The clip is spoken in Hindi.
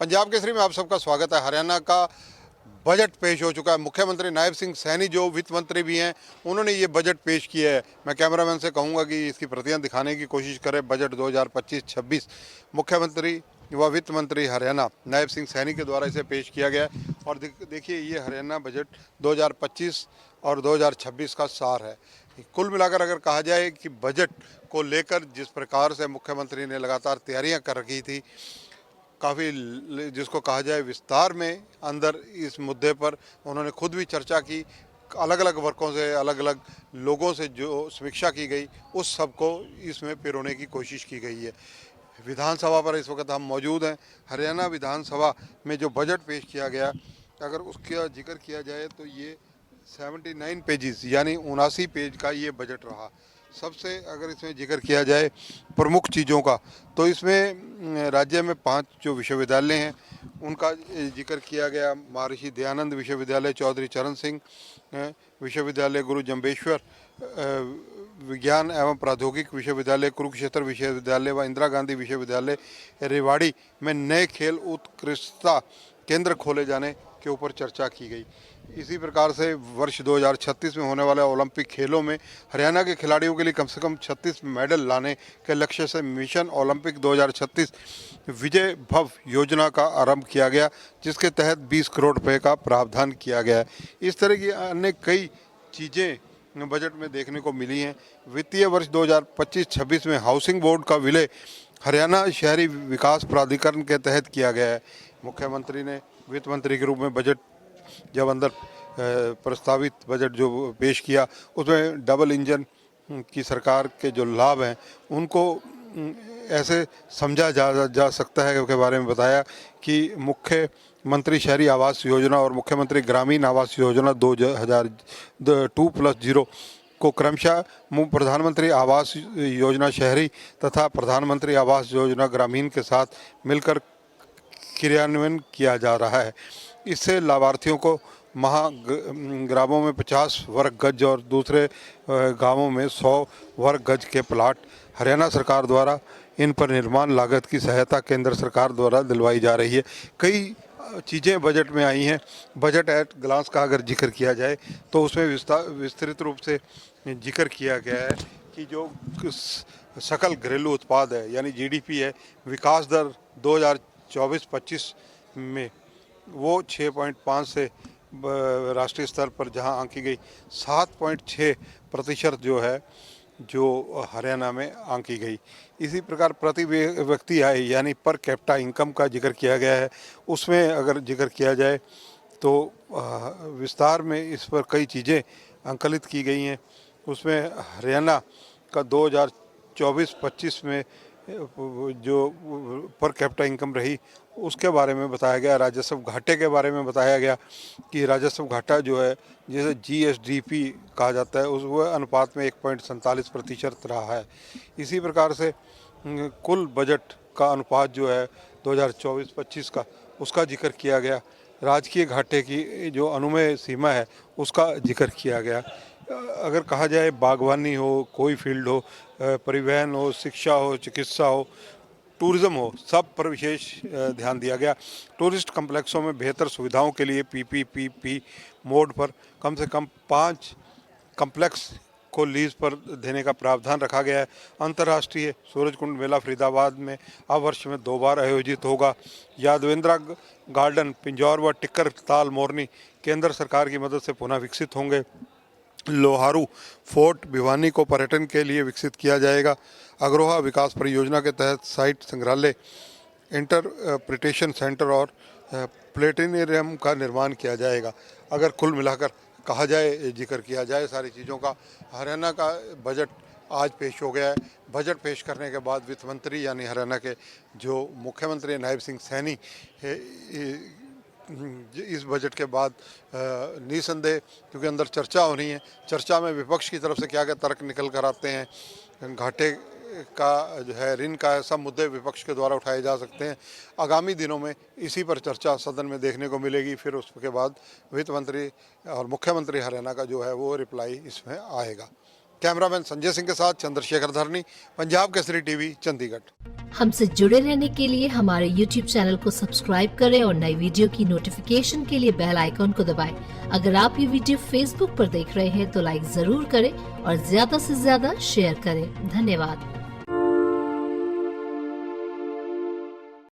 पंजाब केसरी में आप सबका स्वागत है। हरियाणा का बजट पेश हो चुका है। मुख्यमंत्री नायब सिंह सैनी जो वित्त मंत्री भी हैं, उन्होंने ये बजट पेश किया है। मैं कैमरामैन से कहूंगा कि इसकी प्रतियां दिखाने की कोशिश करें। बजट 2025-26 मुख्यमंत्री व वित्त मंत्री हरियाणा नायब सिंह सैनी के द्वारा इसे पेश किया गया है। और देखिए, ये हरियाणा बजट 2025 और 2026 का सार है। कुल मिलाकर अगर कहा जाए कि बजट को लेकर जिस प्रकार से मुख्यमंत्री ने लगातार तैयारियां कर रखी थी, काफ़ी जिसको कहा जाए विस्तार में अंदर इस मुद्दे पर उन्होंने खुद भी चर्चा की। अलग अलग वर्गों से, अलग अलग लोगों से जो समीक्षा की गई, उस सब को इसमें पिरोने की कोशिश की गई है। विधानसभा पर इस वक्त हम मौजूद हैं। हरियाणा विधानसभा में जो बजट पेश किया गया, अगर उसका जिक्र किया जाए तो ये 79 पेजेस यानी 79 पेज का ये बजट रहा। सबसे अगर इसमें जिक्र किया जाए प्रमुख चीज़ों का, तो इसमें राज्य में 5 जो विश्वविद्यालय हैं उनका जिक्र किया गया। महर्षि दयानंद विश्वविद्यालय, चौधरी चरण सिंह विश्वविद्यालय, गुरु जम्बेश्वर विज्ञान एवं प्रौद्योगिक विश्वविद्यालय, कुरुक्षेत्र विश्वविद्यालय व इंदिरा गांधी विश्वविद्यालय रेवाड़ी में नए खेल उत्कृष्टता केंद्र खोले जाने के ऊपर चर्चा की गई। इसी प्रकार से वर्ष 2036 में होने वाले ओलंपिक खेलों में हरियाणा के खिलाड़ियों के लिए कम से कम 36 मेडल लाने के लक्ष्य से मिशन ओलंपिक 2036 विजय भव योजना का आरंभ किया गया, जिसके तहत 20 करोड़ रुपए का प्रावधान किया गया है। इस तरह की अन्य कई चीज़ें बजट में देखने को मिली हैं। वित्तीय वर्ष 2025-26 में हाउसिंग बोर्ड का विलय हरियाणा शहरी विकास प्राधिकरण के तहत किया गया है। मुख्यमंत्री ने वित्त मंत्री के रूप में बजट जब अंदर प्रस्तावित बजट जो पेश किया, उसमें डबल इंजन की सरकार के जो लाभ हैं उनको ऐसे समझा जा सकता है के बारे में बताया कि मुख्यमंत्री शहरी आवास योजना और मुख्यमंत्री ग्रामीण आवास योजना 2002+0 को क्रमशः प्रधानमंत्री आवास योजना शहरी तथा प्रधानमंत्री आवास योजना ग्रामीण के साथ मिलकर क्रियान्वयन किया जा रहा है। इससे लाभार्थियों को ग्रामों में 50 वर्ग गज और दूसरे गांवों में 100 वर्ग गज के प्लाट हरियाणा सरकार द्वारा इन पर निर्माण लागत की सहायता केंद्र सरकार द्वारा दिलवाई जा रही है। कई चीज़ें बजट में आई हैं। बजट एट ग्लांस का अगर जिक्र किया जाए तो उसमें विस्तृत रूप से जिक्र किया गया है कि जो सकल घरेलू उत्पाद है यानी जीडीपी है, विकास दर 2024-25 में वो 6.5 से राष्ट्रीय स्तर पर जहां आंकी गई 7.6% जो है जो हरियाणा में आंकी गई। इसी प्रकार प्रति व्यक्ति आय यानी पर कैपिटा इनकम का जिक्र किया गया है। उसमें अगर जिक्र किया जाए तो विस्तार में इस पर कई चीज़ें अंकलित की गई हैं। उसमें हरियाणा का 2024-25 में जो पर कैपिटा इनकम रही उसके बारे में बताया गया। राजस्व घाटे के बारे में बताया गया कि राजस्व घाटा जो है, जिसे जीएसडीपी कहा जाता है, उस वह अनुपात में 1.47% रहा है। इसी प्रकार से कुल बजट का अनुपात जो है 2024-25 का, उसका जिक्र किया गया। राजकीय घाटे की जो अनुमेय सीमा है उसका जिक्र किया गया। अगर कहा जाए बागवानी हो, कोई फील्ड हो, परिवहन हो, शिक्षा हो, चिकित्सा हो, टूरिज़्म हो, सब पर विशेष ध्यान दिया गया। टूरिस्ट कम्प्लेक्सों में बेहतर सुविधाओं के लिए पीपीपी मोड पर कम से कम 5 कम्प्लेक्स को लीज पर देने का प्रावधान रखा गया है। अंतर्राष्ट्रीय सूरजकुंड मेला फरीदाबाद में अब वर्ष में 2 बार आयोजित होगा। यादवेंद्रा गार्डन, पिंजौर व टिक्कर ताल मोरनी केंद्र सरकार की मदद से पुनः विकसित होंगे। लोहारू फोर्ट भिवानी को पर्यटन के लिए विकसित किया जाएगा। अग्रोहा विकास परियोजना के तहत साइट संग्रहालय, इंटरप्रिटेशन सेंटर और प्लेनेटोरियम का निर्माण किया जाएगा। अगर कुल मिलाकर कहा जाए, जिक्र किया जाए सारी चीज़ों का, हरियाणा का बजट आज पेश हो गया है। बजट पेश करने के बाद वित्त मंत्री यानी हरियाणा के जो मुख्यमंत्री नायब सिंह सैनी इस बजट के बाद निसंदेह, क्योंकि अंदर चर्चा हो रही है, चर्चा में विपक्ष की तरफ से क्या क्या तर्क निकल कर आते हैं, घाटे का जो है, ऋण का, सब मुद्दे विपक्ष के द्वारा उठाए जा सकते हैं। आगामी दिनों में इसी पर चर्चा सदन में देखने को मिलेगी। फिर उसके बाद वित्त मंत्री और मुख्यमंत्री हरियाणा का जो है वो रिप्लाई इसमें आएगा। कैमरामैन संजय सिंह के साथ चंद्रशेखर धरनी, पंजाब केसरी टीवी, चंडीगढ़। हमसे जुड़े रहने के लिए हमारे YouTube चैनल को सब्सक्राइब करें और नई वीडियो की नोटिफिकेशन के लिए बेल आइकॉन को दबाएं। अगर आप ये वीडियो Facebook पर देख रहे हैं तो लाइक जरूर करें और ज्यादा से ज्यादा शेयर करें। धन्यवाद।